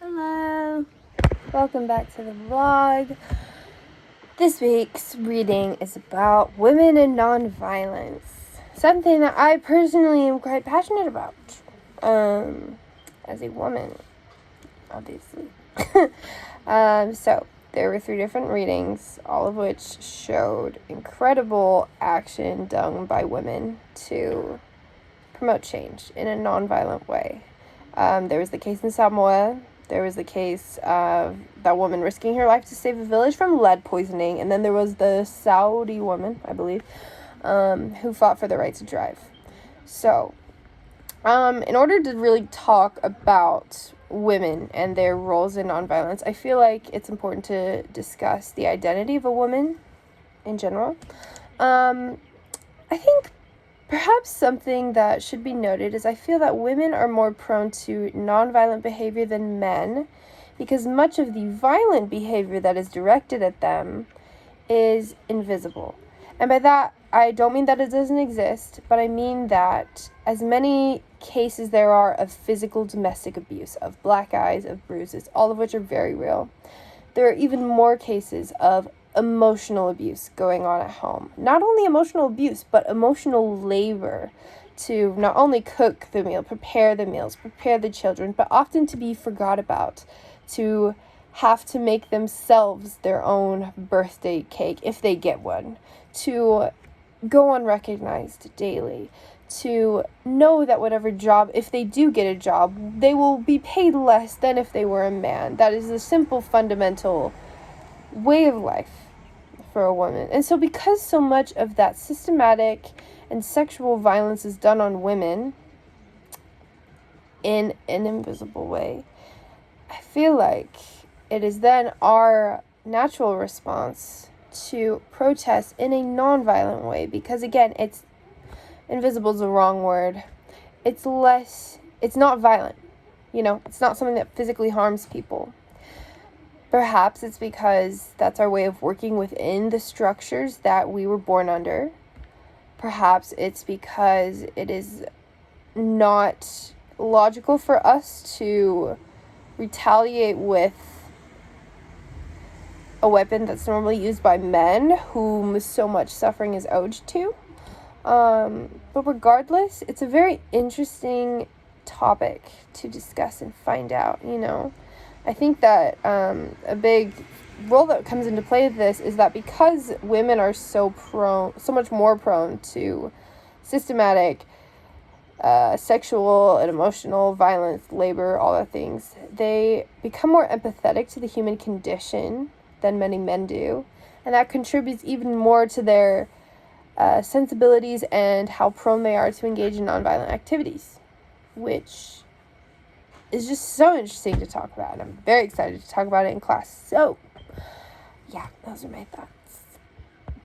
Hello, welcome back to the vlog. This week's reading is about women and nonviolence, something that I personally am quite passionate about, as a woman, obviously. So there were 3 different readings, all of which showed incredible action done by women to promote change in a nonviolent way. There was the case in Samoa. There was the case of that woman risking her life to save a village from lead poisoning. And then there was the Saudi woman, I believe, who fought for the right to drive. So, in order to really talk about women and their roles in nonviolence, I feel like it's important to discuss the identity of a woman in general. I think perhaps something that should be noted is I feel that women are more prone to nonviolent behavior than men because much of the violent behavior that is directed at them is invisible. And by that, I don't mean that it doesn't exist, but I mean that as many cases there are of physical domestic abuse, of black eyes, of bruises, all of which are very real, there are even more cases of emotional abuse going on at home. Not only emotional abuse, but emotional labor to not only cook the meal, prepare the meals, prepare the children, but often to be forgot about, to have to make themselves their own birthday cake if they get one, to go unrecognized daily, to know that whatever job, if they do get a job, they will be paid less than if they were a man. That is a simple, fundamental way of life for a woman. And so because so much of that systematic and sexual violence is done on women in an invisible way, I feel like it is then our natural response to protest in a non-violent way, because again, it's invisible is the wrong word. It's not violent, it's not something that physically harms people. Perhaps it's because that's our way of working within the structures that we were born under. Perhaps it's because it is not logical for us to retaliate with a weapon that's normally used by men whom so much suffering is owed to. But regardless, it's a very interesting topic to discuss and find out, I think that a big role that comes into play with this is that because women are so much more prone to systematic sexual and emotional violence, labor, all the things, they become more empathetic to the human condition than many men do. And that contributes even more to their sensibilities and how prone they are to engage in nonviolent activities, which is just so interesting to talk about. And I'm very excited to talk about it in class. So, yeah, those are my thoughts.